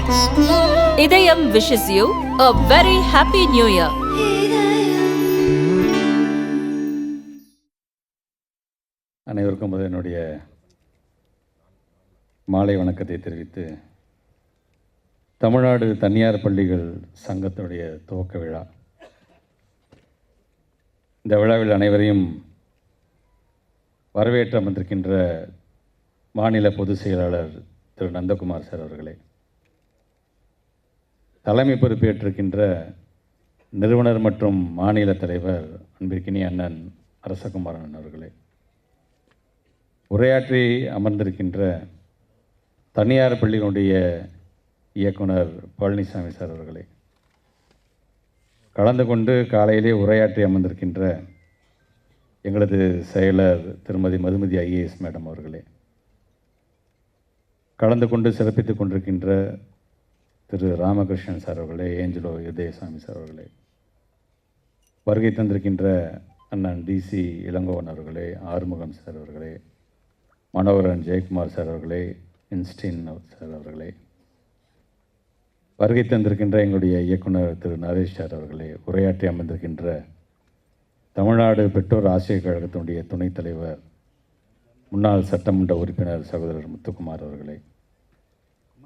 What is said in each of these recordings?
இதயம் wishes you a very happy new year. அனைவருக்கும் என்னுடைய மாலை வணக்கத்தை தெரிவித்து, தமிழ்நாடு தனியார் பள்ளிகள் சங்கத்தினுடைய துவக்க விழா. இந்த விழாவில் அனைவரையும் வரவேற்று அமர்ந்திருக்கின்ற மாநில பொதுச் செயலாளர் திரு நந்தகுமார் சார் அவர்களே, தலைமை பொறுப்பேற்றிருக்கின்ற நிறுவனர் மற்றும் மாநில தலைவர் அன்பிற்கினிய அண்ணன் அரசகுமாரன் அவர்களே, உரையாற்றி அமர்ந்திருக்கின்ற தனியார் பள்ளியினுடைய இயக்குனர் பழனிசாமி சார் அவர்களே, கலந்து கொண்டு காலையிலே உரையாற்றி அமர்ந்திருக்கின்ற எங்களது செயலர் திருமதி மதுமதி ஐஏஎஸ் மேடம் அவர்களே, கலந்து கொண்டு சிறப்பித்துக் கொண்டிருக்கின்ற திரு ராமகிருஷ்ணன் சார் அவர்களே, ஏஞ்சலோ உதயசாமி சார் அவர்களே, வருகை தந்திருக்கின்ற அண்ணன் டிசி இளங்கோவன் அவர்களே, ஆறுமுகம் சார் அவர்களே, மனோகரன் ஜெயக்குமார் சார் அவர்களே, இன்ஸ்டின் சார் அவர்களே, வருகை தந்திருக்கின்ற எங்களுடைய இயக்குனர் திரு நரேஷ் சார் அவர்களே, உரையாற்றி அமர்ந்திருக்கின்ற தமிழ்நாடு பெற்றோர் ஆசிரியர் கழகத்தினுடைய துணைத் தலைவர் முன்னாள் சட்டமன்ற உறுப்பினர் சகோதரர் முத்துக்குமார் அவர்களே,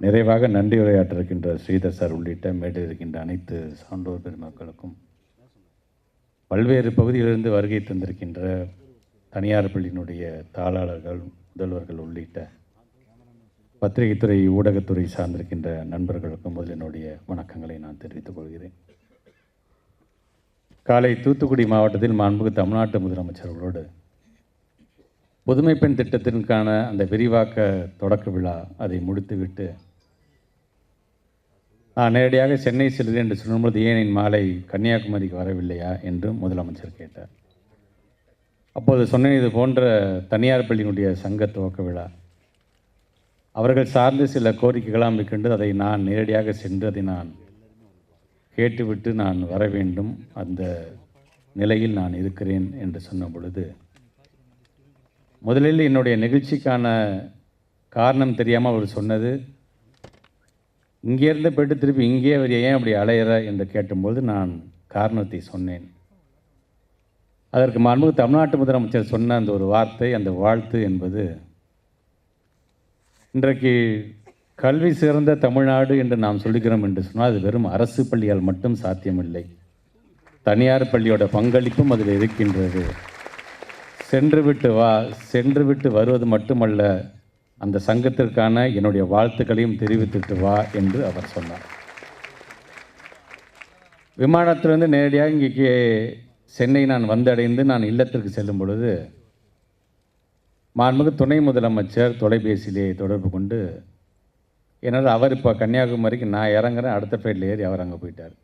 நிறைவாக நன்றி உரையாற்றிருக்கின்ற ஸ்ரீதர் சார் உள்ளிட்ட மேடையில் இருக்கின்ற அனைத்து சான்றோர் பெருமக்களுக்கும், பல்வேறு பகுதிகளிலிருந்து வருகை தந்திருக்கின்ற தனியார் பள்ளியினுடைய தாளாளர்கள், முதல்வர்கள் உள்ளிட்ட பத்திரிகைத்துறை ஊடகத்துறை சார்ந்திருக்கின்ற நண்பர்களுக்கும் முதல் என்னுடைய வணக்கங்களை நான் தெரிவித்துக் கொள்கிறேன். காலை தூத்துக்குடி மாவட்டத்தில் மாண்புமிகு தமிழ்நாட்டு முதலமைச்சர்களோடு புதுமை பெண் திட்டத்திற்கான அந்த விரிவாக்க தொடக்க விழா அதை முடித்துவிட்டு நான் நேரடியாக சென்னை செல்கிறேன் என்று சொல்லும்போது, ஏன் மாலை கன்னியாகுமரிக்கு வரவில்லையா என்று முதலமைச்சர் கேட்டார். அப்போது சொன்னேன், இது போன்ற தனியார் பள்ளியினுடைய சங்க துவக்க விழா, அவர்கள் சார்ந்து சில கோரிக்கைகளாம் இருக்கின்றது, அதை நான் நேரடியாக சென்று அதை நான் கேட்டுவிட்டு நான் வர வேண்டும், அந்த நிலையில் நான் இருக்கிறேன் என்று சொன்ன பொழுது, முதலில் என்னுடைய நிகழ்ச்சிக்கான காரணம் தெரியாமல் அவர் சொன்னது, இங்கேருந்து போய்ட்டு திருப்பி இங்கே அவர் ஏன் அப்படி அலையிற என்று கேட்டும்போது நான் காரணத்தை சொன்னேன். அதற்கு மாண்புமிகு தமிழ்நாட்டு முதலமைச்சர் சொன்ன அந்த ஒரு வார்த்தை, அந்த வாழ்த்து என்பது, இன்றைக்கு கல்வி சிறந்த தமிழ்நாடு என்று நாம் சொல்லுகிறோம் என்று சொன்னால் அது வெறும் அரசு பள்ளியால் மட்டும் சாத்தியமில்லை, தனியார் பள்ளியோட பங்களிப்பும் அதில் இருக்கின்றது. சென்று விட்டு வருவது மட்டுமல்ல, அந்த சங்கத்திற்கான என்னுடைய வாழ்த்துக்களையும் தெரிவித்துட்டு வா என்று அவர் சொன்னார். விமானத்திலிருந்து நேரடியாக இங்கே சென்னை நான் வந்தடைந்து நான் இல்லத்திற்கு செல்லும் பொழுது, மாண்புமிகு துணை முதலமைச்சர் தொலைபேசியிலே தொடர்பு கொண்டு, என்னால் அவர் இப்போ கன்னியாகுமரிக்கு நான் இறங்குறேன், அடுத்த ஃப்ளைட்டில் ஏறி அவர் அங்கே போயிட்டார்.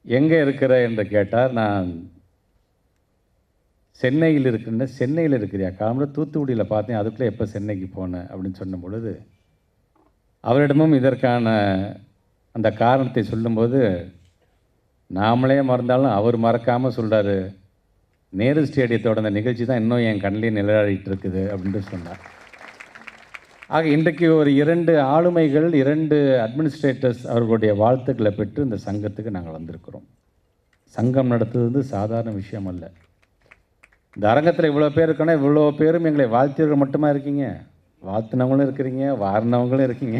எங்கே இருக்கிற என்று கேட்டார். நான் சென்னையில் இருக்கின்ற, சென்னையில் இருக்கிறியா, காலையில் தூத்துக்குடியில் பார்த்தேன், அதுக்குள்ளே எப்போ சென்னைக்கு போனேன் அப்படின்னு சொன்ன பொழுது, அவரிடமும் இதற்கான அந்த காரணத்தை சொல்லும்போது நாமளே மறந்தாலும் அவர் மறக்காமல் சொல்கிறாரு, நேரு ஸ்டேடியத்தோட அந்த நிகழ்ச்சி தான் இன்னும் என் கண்ணிலே நிழலாடிட்டு இருக்குது அப்படின்ட்டு சொன்னார். ஆக இன்றைக்கு ஒரு 2 ஆளுமைகள், 2 அட்மினிஸ்ட்ரேட்டர்ஸ் அவர்களுடைய வாழ்த்துக்களை பெற்று இந்த சங்கத்துக்கு நாங்கள் வந்திருக்கிறோம். சங்கம் நடத்துவது சாதாரண விஷயம் அல்ல. இந்த அரங்கத்தில் இவ்வளோ பேர் இருக்கோன்னா, இவ்வளோ பேரும் எங்களை வாழ்த்தியவர்கள் மட்டுமா இருக்கீங்க, வாழ்த்தினவங்களும் இருக்கிறீங்க, வாரினவங்களும் இருக்கீங்க.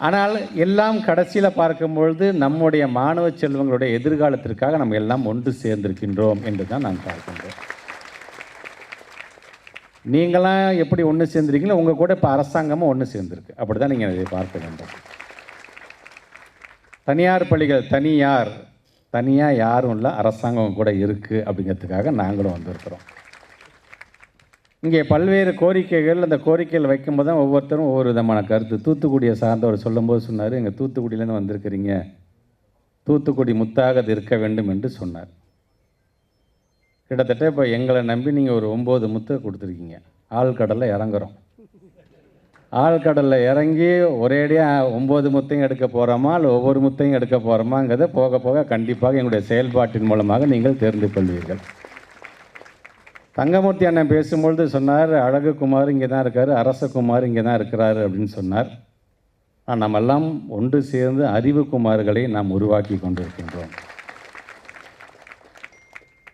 ஆனால் எல்லாம் கடைசியில் பார்க்கும்பொழுது நம்முடைய மாணவ செல்வங்களுடைய எதிர்காலத்திற்காக நம்ம எல்லாம் ஒன்று சேர்ந்திருக்கின்றோம் என்று தான் நான் பார்க்கின்றோம். நீங்களாம் எப்படி ஒன்று சேர்ந்துருக்கீங்களோ, உங்கள் கூட இப்போ அரசாங்கமும் ஒன்று சேர்ந்துருக்கு. அப்படி தான் நீங்கள் இதை பார்க்க வேண்டும். தனியார் பள்ளிகள் தனியாக யாரும் இல்லை, அரசாங்கம் கூட இருக்குது அப்படிங்கிறதுக்காக நாங்களும் வந்திருக்கிறோம். இங்கே பல்வேறு கோரிக்கைகள், அந்த கோரிக்கைகள் வைக்கும்போது தான் ஒவ்வொருத்தரும் ஒவ்வொரு விதமான கருத்து. தூத்துக்குடியை சார்ந்தவர் சொல்லும்போது சொன்னார், எங்கள் தூத்துக்குடியிலேருந்து வந்திருக்கிறீங்க, தூத்துக்குடி முத்தாக அது இருக்க வேண்டும் என்று சொன்னார். கிட்டத்தட்ட இப்போ எங்களை நம்பி நீங்கள் ஒரு 9 முத்தை கொடுத்துருக்கீங்க. ஆழ்கடலில் இறங்குறோம். ஆழ்கடலில் இறங்கி ஒரேடியாக 9 முத்தையும் எடுக்க போகிறோமா, இல்லை ஒவ்வொரு முத்தையும் எடுக்க போகிறோமாங்கிறத போக போக கண்டிப்பாக எங்களுடைய செயல்பாட்டின் மூலமாக நீங்கள் தெரிந்து கொள்வீர்கள். தங்கமூர்த்தி அண்ணன் பேசும்பொழுது சொன்னார், அழகுக்குமார் இங்கே தான் இருக்கார், அரசகுமார் இங்கே தான் இருக்கிறாரு அப்படின்னு சொன்னார். நம்ம எல்லாம் ஒன்று சேர்ந்து அறிவுக்குமார்களை நாம் உருவாக்கி கொண்டிருக்கின்றோம்.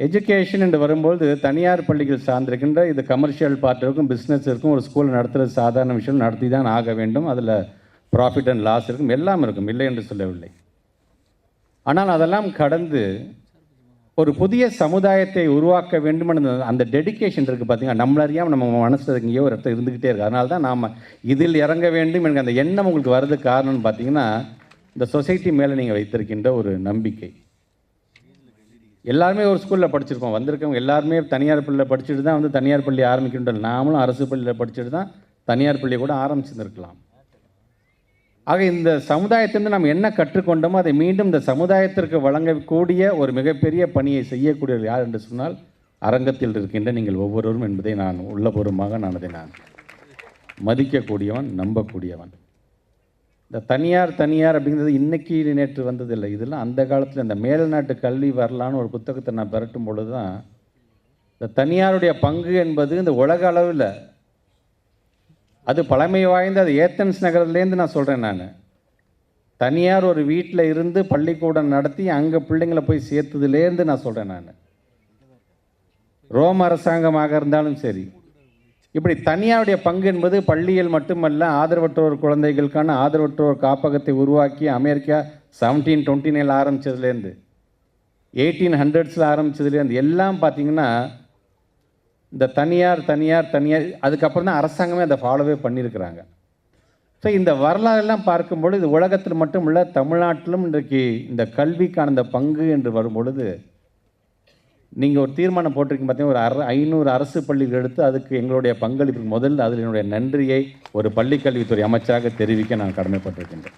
எஜுகேஷன் என்று வரும்போது தனியார் பள்ளிகள் சார்ந்திருக்கின்ற இது கமர்ஷியல் பார்ட் இருக்கும், பிஸ்னஸ் இருக்கும். ஒரு ஸ்கூல் நடத்துகிறது சாதாரண விஷயம், நடத்தி தான் ஆக வேண்டும். அதில் ப்ராஃபிட் அண்ட் லாஸ் இருக்கும், எல்லாம் இருக்கும், இல்லை என்று சொல்லவில்லை. ஆனால் அதெல்லாம் கடந்து ஒரு புதிய சமுதாயத்தை உருவாக்க வேண்டும் என்ற அந்த டெடிக்கேஷன் இருக்குது பார்த்தீங்கன்னா, நம்மள அறியாமல் நம்ம மனசில் எங்கேயோ ஒரு இடத்துல இருந்துக்கிட்டே இருக்குது. அதனால தான் நாம் இதில் இறங்க வேண்டும் என்கிற அந்த எண்ணம் உங்களுக்கு வர்றதுக்கு காரணம்னு பார்த்தீங்கன்னா, இந்த சொசைட்டி மேலே நீங்கள் வைத்திருக்கின்ற ஒரு நம்பிக்கை. எல்லாருமே ஒரு ஸ்கூலில் படிச்சிருக்கோம், வந்திருக்கவங்க எல்லாருமே தனியார் பள்ளியில் படிச்சுட்டு தான் வந்து தனியார் பள்ளி ஆரம்பிக்கின்றோம். நாமளும் அரசு பள்ளியில் படிச்சுட்டு தான் தனியார் பள்ளியை கூட ஆரம்பிச்சிருந்துருக்கலாம். ஆக இந்த சமுதாயத்திலிருந்து நாம் என்ன கற்றுக்கொண்டோமோ அதை மீண்டும் இந்த சமுதாயத்திற்கு வழங்கக்கூடிய ஒரு மிகப்பெரிய பணியை செய்யக்கூடியவர் யார் என்று சொன்னால் அரங்கத்தில் இருக்கின்ற நீங்கள் ஒவ்வொருவரும் என்பதை நான் உள்ளபூர்வமாக அதை நான் மதிக்கக்கூடியவன், நம்பக்கூடியவன். இந்த தனியார் அப்படிங்கிறது இன்றைக்கி நேற்று வந்ததில்லை. இதெல்லாம் அந்த காலத்தில் இந்த மேல்நாட்டு கல்வி வரலான்னு ஒரு புத்தகத்தை நான் பெரட்டும் பொழுது தான் இந்த தனியாருடைய பங்கு என்பது இந்த உலக அளவில் அது பழமை வாய்ந்த அது ஏத்தன்ஸ் நகரத்துலேருந்து நான் சொல்கிறேன். நான் தனியார் ஒரு வீட்டில் இருந்து பள்ளிக்கூடம் நடத்தி அங்கே பிள்ளைங்களை போய் சேர்த்ததுலேருந்து நான் சொல்கிறேன். நான் ரோம் அரசாங்கமாக இருந்தாலும் சரி, இப்படி தனியாருடைய பங்கு என்பது பள்ளியில் மட்டுமல்ல, ஆதரவற்றோர் குழந்தைகளுக்கான ஆதரவற்றோர் காப்பகத்தை உருவாக்கி அமெரிக்கா 1729 ஆரம்பித்ததுலேருந்து 1800s ஆரம்பித்ததுலேருந்து எல்லாம் பார்த்திங்கன்னா இந்த தனியார் அதுக்கப்புறம் தான் அரசாங்கமே அதை ஃபாலோவே பண்ணியிருக்கிறாங்க. ஸோ இந்த வரலாறெல்லாம் பார்க்கும்பொழுது இது உலகத்தில் மட்டும் இல்லை, தமிழ்நாட்டிலும் இன்றைக்கு இந்த கல்விக்கான இந்த பங்கு என்று வரும்பொழுது நீங்கள் ஒரு தீர்மானம் போட்டிருக்கீங்க பார்த்தீங்கன்னா, ஒரு 500 அரசு பள்ளிகள் எடுத்து அதுக்கு எங்களுடைய பங்களிப்பு முதல்ல அதில் என்னுடைய நன்றியை ஒரு பள்ளிக்கல்வித்துறை அமைச்சராக தெரிவிக்க நான் கடமைப்பட்டிருக்கின்றேன்.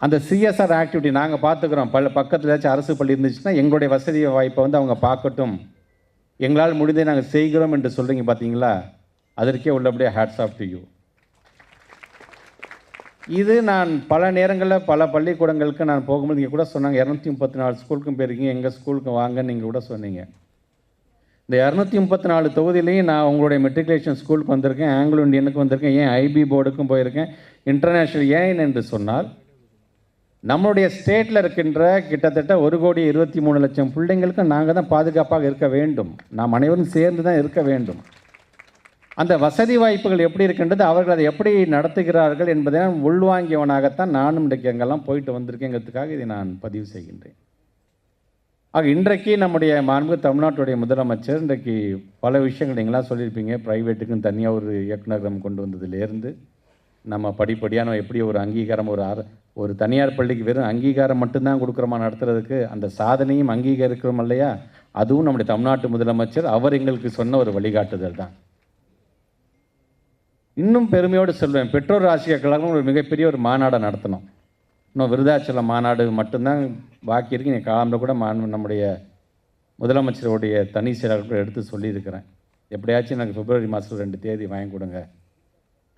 அந்த சிஎஸ்ஆர் ஆக்டிவிட்டி நாங்கள் பார்த்துக்குறோம். பக்கத்தில் ஏதாச்சும் அரசு பள்ளி இருந்துச்சுன்னா எங்களுடைய வசதி வாய்ப்பை வந்து அவங்க பார்க்கட்டும், எங்களால் முடிந்ததை நாங்கள் செய்கிறோம் என்று சொல்கிறீங்க பார்த்தீங்களா, அதற்கே உள்ளபடியே ஹேட்ஸ் ஆஃப் டு யூ. இது நான் பல நேரங்களில் பல பள்ளிக்கூடங்களுக்கு நான் போகும்போது நீங்கள் கூட சொன்னாங்க, 234 ஸ்கூலுக்கும் போயிருக்கீங்க, எங்கள் ஸ்கூலுக்கு வாங்கன்னு நீங்கள் கூட சொன்னீங்க. இந்த 234 தொகுதியிலையும் நான் உங்களுடைய மெட்ரிகுலேஷன் ஸ்கூலுக்கு வந்திருக்கேன், ஆங்கிலோ இண்டியனுக்கு வந்திருக்கேன், ஏன் ஐபி போர்டுக்கும் போயிருக்கேன், இன்டர்நேஷ்னல். ஏன் என்று சொன்னால் நம்மளுடைய ஸ்டேட்டில் இருக்கின்ற கிட்டத்தட்ட 1,23,00,000 பிள்ளைங்களுக்கு நாங்கள் தான் பாதுகாப்பாக இருக்க வேண்டும். நாம் அனைவரும் சேர்ந்து தான் இருக்க வேண்டும். அந்த வசதி வாய்ப்புகள் எப்படி இருக்கின்றது, அவர்கள் அதை எப்படி நடத்துகிறார்கள் என்பதை நான் உள்வாங்கியவனாகத்தான் நானும் இன்றைக்கு அங்கெல்லாம் போயிட்டு வந்திருக்கேங்கிறதுக்காக இதை நான் பதிவு செய்கின்றேன். ஆக இன்றைக்கு நம்முடைய மாண்பு தமிழ்நாட்டுடைய முதலமைச்சர் இன்றைக்கு பல விஷயங்கள் நீங்களாம் சொல்லியிருப்பீங்க. ப்ரைவேட்டுக்குன்னு தனியாக ஒரு இயக்குநரகம் கொண்டு வந்ததுலேருந்து நம்ம படிப்படியாக எப்படி ஒரு அங்கீகாரம் ஒரு தனியார் பள்ளிக்கு வெறும் அங்கீகாரம் மட்டும்தான் கொடுக்குறோமா நடத்துறதுக்கு, அந்த சாதனையும் அங்கீகரிக்கிறோம் இல்லையா, அதுவும் நம்முடைய தமிழ்நாட்டு முதலமைச்சர் அவர் எங்களுக்கு சொன்ன ஒரு வழிகாட்டுதல் தான். இன்னும் பெருமையோடு சொல்வேன், பெற்றோர் ஆசிரியர் கழகம் ஒரு மிகப்பெரிய ஒரு மாநாடை நடத்தணும். இன்னும் விருதாச்சலம் மாநாடு மட்டும்தான் பாக்கி இருக்கு. நீ காலம்புல கூட நம்முடைய முதலமைச்சருடைய தனி செயலாளர்கள் எடுத்து சொல்லியிருக்கிறேன், எப்படியாச்சும் எனக்கு பிப்ரவரி மாதம் 2 தேதி வாங்கி கொடுங்க,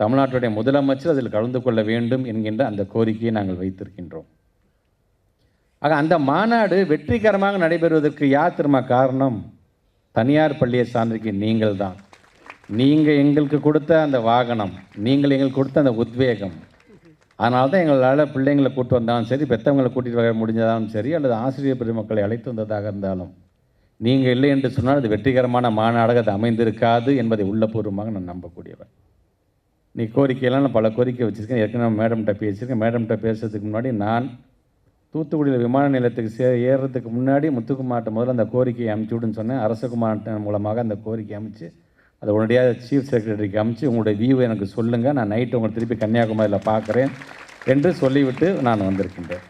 தமிழ்நாட்டுடைய முதலமைச்சர் அதில் கலந்து கொள்ள வேண்டும் என்கின்ற அந்த கோரிக்கையை நாங்கள் வைத்திருக்கின்றோம். ஆக அந்த மாநாடு வெற்றிகரமாக நடைபெறுவதற்கு யார் திரும்ப காரணம்? தனியார் பள்ளியை சார்ந்திருக்க நீங்கள் தான். நீங்கள் எங்களுக்கு கொடுத்த அந்த வாகனம், நீங்கள் எங்களுக்கு கொடுத்த அந்த உத்வேகம், அதனால தான் எங்களால் பிள்ளைங்களை கூட்டு வந்தாலும் சரி, பெற்றவங்களை கூட்டிகிட்டு வர முடிஞ்சதாலும் சரி, அல்லது ஆசிரியர் பெருமக்களை அழைத்து வந்ததாக இருந்தாலும், நீங்கள் இல்லை என்று சொன்னால் அது வெற்றிகரமான மாநாடாக அது அமைந்திருக்காது என்பதை உள்ளபூர்வமாக நான் நம்பக்கூடியவர். நீ கோரிக்கையெல்லாம் நான் பல கோரிக்கை வச்சுருக்கேன். ஏற்கனவே மேடம்கிட்ட பேசியிருக்கேன். மேடம்கிட்ட பேசுறதுக்கு முன்னாடி நான் தூத்துக்குடியில் விமான நிலையத்துக்கு ஏறுறதுக்கு முன்னாடி முத்துக்குமார்ட்ட முதல்ல அந்த கோரிக்கையை அனுப்பிச்சுவிடுன்னு சொன்னேன். அரசகுமார்ட்ட மூலமாக அந்த கோரிக்கை அமைச்சு அதை உடனடியாக சீஃப் செக்ரட்டரிக்கு அமைச்சு உங்களுடைய வியூ எனக்கு சொல்லுங்கள், நான் நைட்டு உங்களை திருப்பி கன்னியாகுமரியில் பார்க்குறேன் என்று சொல்லிவிட்டு நான் வந்திருக்கின்றேன்.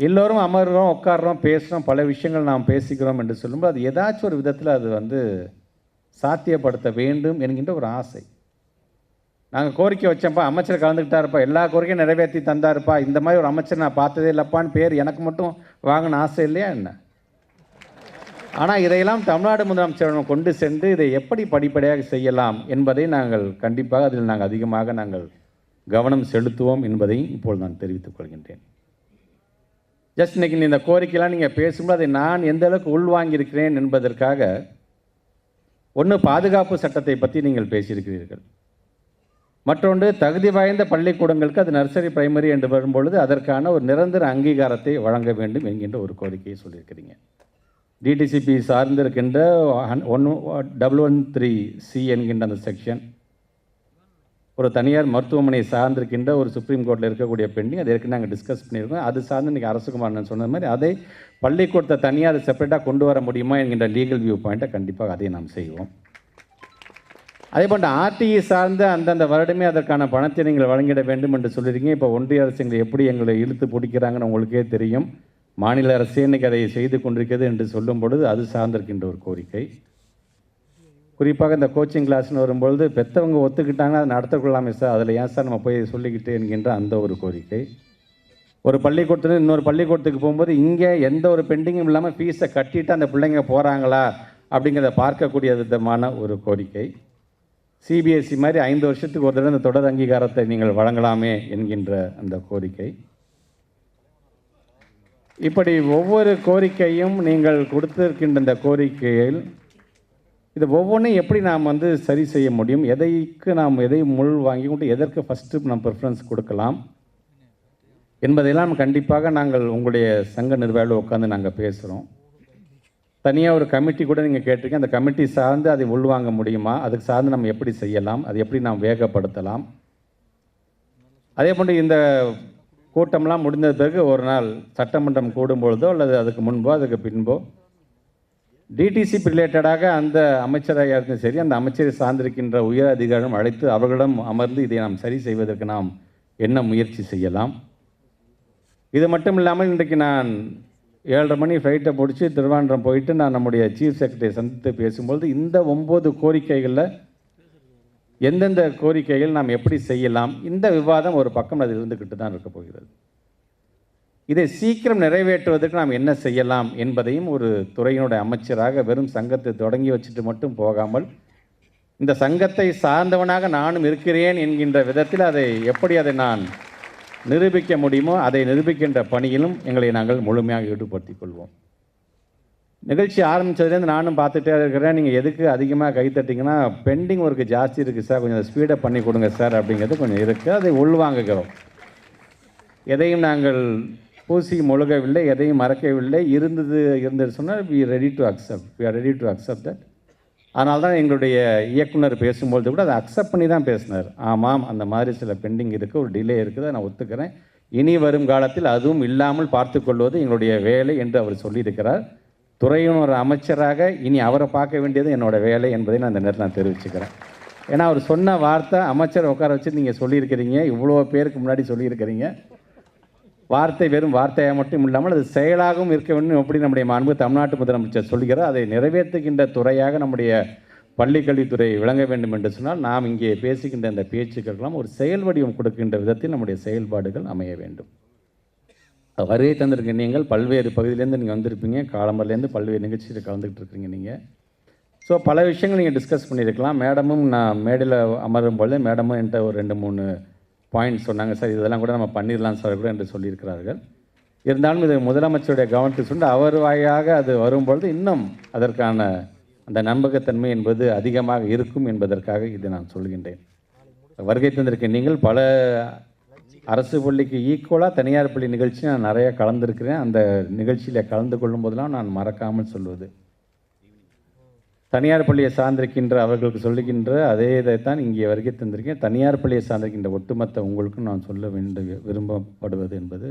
எல்லோரும் அமர்கிறோம், உட்காடுறோம், பேசுகிறோம், பல விஷயங்கள் நாம் பேசிக்கிறோம் என்று சொல்லும்போது அது ஏதாச்சும் ஒரு விதத்தில் அது வந்து சாத்தியப்படுத்த வேண்டும் என்கின்ற ஒரு ஆசை. நாங்கள் கோரிக்கை வச்சோம்ப்பா, அமைச்சர் கலந்துக்கிட்டாருப்பா, எல்லா கோரிக்கையும் நிறைவேற்றி தந்தாருப்பா, இந்த மாதிரி ஒரு அமைச்சர் நான் பார்த்ததே இல்லைப்பான்னு பேர் எனக்கு மட்டும் வாங்கின ஆசை இல்லையா என்ன? ஆனால் இதையெல்லாம் தமிழ்நாடு முதலமைச்சரிடம் கொண்டு சென்று இதை எப்படி படிப்படியாக செய்யலாம் என்பதை நாங்கள் கண்டிப்பாக அதில் அதிகமாக நாங்கள் கவனம் செலுத்துவோம் என்பதை இப்போது நான் தெரிவித்துக் கொள்கின்றேன். ஜஸ்ட் இன்றைக்கி இந்த கோரிக்கையெல்லாம் நீங்கள் பேசும்போது அதை நான் எந்த அளவுக்கு உள்வாங்கியிருக்கிறேன் என்பதற்காக ஒன்று பாதுகாப்பு சட்டத்தை பற்றி நீங்கள் பேசியிருக்கிறீர்கள், மற்றொன்று தகுதி வாய்ந்த பள்ளிக்கூடங்களுக்கு அது நர்சரி பிரைமரி என்று வரும்பொழுது அதற்கான ஒரு நிரந்தர அங்கீகாரத்தை வழங்க வேண்டும் என்கின்ற ஒரு கோரிக்கையை சொல்லியிருக்கிறீங்க. டிடிசிபி சார்ந்திருக்கின்ற 1113C என்கின்ற அந்த செக்ஷன் ஒரு தனியார் மருத்துவமனை சார்ந்திருக்கின்ற ஒரு சுப்ரீம் கோர்ட்டில் இருக்கக்கூடிய பெண்டிங், அது ஏற்கனவே நாங்கள் டிஸ்கஸ் பண்ணியிருக்கோம். அது சார்ந்து இன்றைக்கி அரசுகுமாரன் சொன்ன மாதிரி அதை பள்ளிக்கூடத்தை தனியாக அதை செப்பரேட்டாக கொண்டு வர முடியுமா என்கின்ற லீகல் வியூ பாயிண்ட்டை கண்டிப்பாக அதை நாம் செய்வோம். அதே போன்ற ஆர்டிஇ சார்ந்த அந்தந்த வருடமே அதற்கான பணத்தை நீங்கள் வழங்கிட வேண்டும் என்று சொல்லியிருக்கீங்க. இப்போ ஒன்றிய அரசு எங்களை எப்படி எங்களை இழுத்து பிடிக்கிறாங்கன்னு உங்களுக்கே தெரியும். மாநில அரசே இன்றைக்கி அதை செய்து கொண்டிருக்கிறது என்று சொல்லும் பொழுது அது சார்ந்திருக்கின்ற ஒரு கோரிக்கை. குறிப்பாக இந்த கோச்சிங் கிளாஸ்னு வரும்பொழுது பெற்றவங்க ஒத்துக்கிட்டாங்கன்னா அதை நடத்தக்கொள்ளாமே சார், அதில் ஏன் சார் நம்ம போய் சொல்லிக்கிட்டு என்கின்ற அந்த ஒரு கோரிக்கை. ஒரு பள்ளிக்கூடத்தில் இன்னொரு பள்ளிக்கூடத்துக்கு போகும்போது இங்கே எந்த ஒரு பெண்டிங்கும் இல்லாமல் ஃபீஸை கட்டிட்டு அந்த பிள்ளைங்க போகிறாங்களா அப்படிங்கிறத பார்க்கக்கூடிய விதமான ஒரு கோரிக்கை. சிபிஎஸ்சி மாதிரி 5 வருஷத்துக்கு ஒரு தடவை இந்த தொடர் அங்கீகாரத்தை நீங்கள் வழங்கலாமே என்கின்ற அந்த கோரிக்கை. இப்படி ஒவ்வொரு கோரிக்கையும் நீங்கள் கொடுத்திருக்கின்ற இந்த கோரிக்கையில் இது ஒவ்வொன்றையும் எப்படி நாம் சரி செய்ய முடியும், எதை முள் வாங்கி கொண்டு எதற்கு ஃபஸ்ட்டு நம்ம ப்ரிஃபரன்ஸ் கொடுக்கலாம் என்பதையெல்லாம் கண்டிப்பாக நாங்கள் உங்களுடைய சங்க நிர்வாகிகள் உட்காந்து நாங்கள் பேசுகிறோம். தனியாக ஒரு கமிட்டி கூட நீங்கள் கேட்டிருக்கீங்க. அந்த கமிட்டி சார்ந்து அதை உள்வாங்க முடியுமா, அதுக்கு சார்ந்து நம்ம எப்படி செய்யலாம், அது எப்படி நாம் வேகப்படுத்தலாம். அதே போன்று இந்த கூட்டம்லாம் முடிந்த பிறகு ஒரு நாள் சட்டமன்றம் கூடும்பொழுதோ அல்லது அதுக்கு முன்போ அதுக்கு பின்போ டிடிசிபி ரிலேட்டடாக அந்த அமைச்சராக இருந்தும் சரி, அந்த அமைச்சரை சார்ந்திருக்கின்ற உயர் அதிகாரிகளும் அழைத்து அவர்களிடம் அமர்ந்து இதை நாம் சரி செய்வதற்கு நாம் என்ன முயற்சி செய்யலாம். இது மட்டும் இல்லாமல் இன்றைக்கு நான் 7:30 மணி ஃப்ளைட்டை பிடிச்சி திருவான்றம் போயிட்டு நான் நம்முடைய சீஃப் செக்ரட்டரியை சந்தித்து பேசும்பொழுது இந்த 9 கோரிக்கைகளில் எந்தெந்த கோரிக்கைகள் நாம் எப்படி செய்யலாம், இந்த விவாதம் ஒரு பக்கம் அது இருந்துக்கிட்டு தான் இருக்க போகிறது. இதை சீக்கிரம் நிறைவேற்றுவதற்கு நாம் என்ன செய்யலாம் என்பதையும் ஒரு துறையினுடைய அமைச்சராக வெறும் சங்கத்தை தொடங்கி வச்சுட்டு மட்டும் போகாமல் இந்த சங்கத்தை சார்ந்தவனாக நானும் இருக்கிறேன் என்கின்ற விதத்தில் அதை நான் நிரூபிக்க முடியுமோ அதை நிரூபிக்கின்ற பணியிலும் எங்களை நாங்கள் முழுமையாக ஈடுபடுத்திக் கொள்வோம். நிகழ்ச்சி ஆரம்பித்ததுலேருந்து நானும் பார்த்துட்டே இருக்கிறேன். நீங்கள் எதுக்கு அதிகமாக கைத்தட்டிங்கன்னா பெண்டிங் ஒர்க்கு ஜாஸ்தி இருக்குது சார், கொஞ்சம் ஸ்பீடப் பண்ணி கொடுங்க சார் அப்படிங்கிறது கொஞ்சம் இருக்குது. அதை உள்வாங்குகிறோம். எதையும் நாங்கள் பூசி முழுகவில்லை, எதையும் மறக்கவில்லை. இருந்தது சொன்னால் we are ready to accept that. அதனால தான் எங்களுடைய இயக்குனர் பேசும்பொழுது கூட அதை அக்செப்ட் பண்ணி தான் பேசினார். ஆமாம், அந்த மாதிரி சில பெண்டிங் இருக்குது, ஒரு டிலே இருக்குது, நான் ஒத்துக்கிறேன். இனி வரும் காலத்தில் அதுவும் இல்லாமல் பார்த்து கொள்வது எங்களுடைய வேலை என்று அவர் சொல்லியிருக்கிறார். துறையின் ஒரு அமைச்சராக இனி அவரை பார்க்க வேண்டியது என்னோட வேலை என்பதை நான் இந்த நேரத்தில் நான் தெரிவிச்சுக்கிறேன். ஏன்னா அவர் சொன்ன வார்த்தை அமைச்சரை உட்கார வச்சு நீங்கள் சொல்லியிருக்கிறீங்க, இவ்வளோ பேருக்கு முன்னாடி சொல்லியிருக்கிறீங்க. வார்த்தை வெறும் வார்த்தையாக மட்டும் இல்லாமல் அது செயலாகவும் இருக்க வேண்டும். எப்படி நம்முடைய மாண்பு தமிழ்நாட்டு முதலமைச்சர் சொல்கிறார், அதை நிறைவேற்றுகின்ற துறையாக நம்முடைய பள்ளிக்கல்வித்துறை விளங்க வேண்டும் என்று சொன்னால் நாம் இங்கே பேசுகின்ற இந்த பேச்சுக்கெல்லாம் ஒரு செயல் வடிவம் கொடுக்கின்ற விதத்தில் நம்முடைய செயல்பாடுகள் அமைய வேண்டும். வருகை தந்திருக்க நீங்கள் பல்வேறு பகுதியிலேருந்து நீங்கள் வந்திருப்பீங்க, காலம்பரிலேருந்து பல்வேறு நிகழ்ச்சியில் கலந்துக்கிட்டு இருக்கிறீங்க நீங்கள். ஸோ பல விஷயங்கள் நீங்கள் டிஸ்கஸ் பண்ணியிருக்கலாம். மேடமும் நான் மேடையில் அமரும் பொழுது மேடமும் என்கிட்ட ஒரு 2-3 பாயிண்ட் சொன்னாங்க. சார் இதெல்லாம் கூட நம்ம பண்ணிடலாம் சார் கூட என்று சொல்லியிருக்கிறார்கள். இருந்தாலும் இது முதலமைச்சருடைய கவனத்துக்கு சொன்ன அவர் வாயாக அது வரும்பொழுது இன்னும் அதற்கான அந்த நம்பகத்தன்மை என்பது அதிகமாக இருக்கும் என்பதற்காக இதை நான் சொல்கின்றேன். வருகை தந்திருக்க நீங்கள் பல அரசு பள்ளிக்கு ஈக்குவலாக தனியார் பள்ளி நிகழ்ச்சி நான் நிறையா கலந்துருக்கிறேன். அந்த நிகழ்ச்சியில் கலந்து கொள்ளும் போதெல்லாம் நான் மறக்காமல் சொல்வது, தனியார் பள்ளியை சார்ந்திருக்கின்ற அவர்களுக்கு சொல்லுகின்ற அதே இதைத்தான் இங்கே வருகை தந்திருக்கேன். தனியார் பள்ளியை சார்ந்திருக்கின்ற ஒட்டுமொத்த உங்களுக்கும் நான் சொல்ல விரும்பப்படுவது என்பது,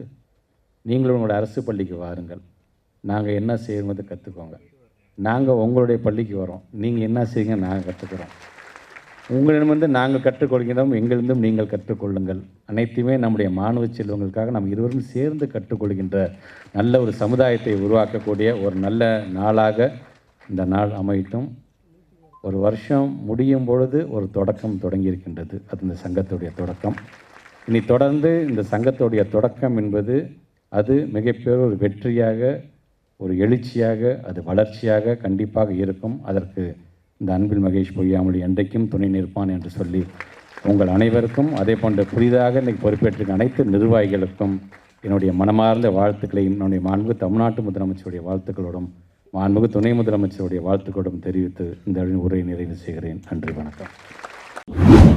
நீங்களும் உங்களுடைய அரசு பள்ளிக்கு வாருங்கள், நாங்கள் என்ன செய்யறது கற்றுக்கோங்க. நாங்கள் உங்களுடைய பள்ளிக்கு வரோம், நீங்கள் என்ன செய்யுங்க நாங்கள் கற்றுக்குறோம். உங்களிடமிருந்து நாங்கள் கற்றுக்கொள்கிறோம், எங்களிருந்தும் நீங்கள் கற்றுக்கொள்ளுங்கள். அனைத்துமே நம்முடைய மாணவ செல்வங்களுக்காக நாம் இருவரும் சேர்ந்து கற்றுக்கொள்கின்ற நல்ல ஒரு சமுதாயத்தை உருவாக்கக்கூடிய ஒரு நல்ல நாளாக இந்த நாள் அமையட்டும். ஒரு வருஷம் முடியும் பொழுது ஒரு தொடக்கம் தொடங்கியிருக்கின்றது, அது இந்த சங்கத்துடைய தொடக்கம். இனி தொடர்ந்து இந்த சங்கத்துடைய தொடக்கம் என்பது அது மிகப்பெரிய ஒரு வெற்றியாக, ஒரு எழுச்சியாக, அது வளர்ச்சியாக கண்டிப்பாக இருக்கும். அதற்கு இந்த அன்பில் மகேஷ் பொய்யாமொழி என்றைக்கும் துணை நிற்பான் என்று சொல்லி உங்கள் அனைவருக்கும், அதே போன்ற புதிதாக இன்றைக்கு பொறுப்பேற்றிருக்க அனைத்து நிர்வாகிகளுக்கும் என்னுடைய மனமார்ந்த வாழ்த்துக்களை என்னுடைய மாண்புமிகு தமிழ்நாட்டு முதலமைச்சருடைய வாழ்த்துக்களோடும் மாண்புமிகு துணை முதலமைச்சருடைய வாழ்த்துக்களோடும் தெரிவித்து இந்த உரையை நிறைவு செய்கிறேன். நன்றி, வணக்கம்.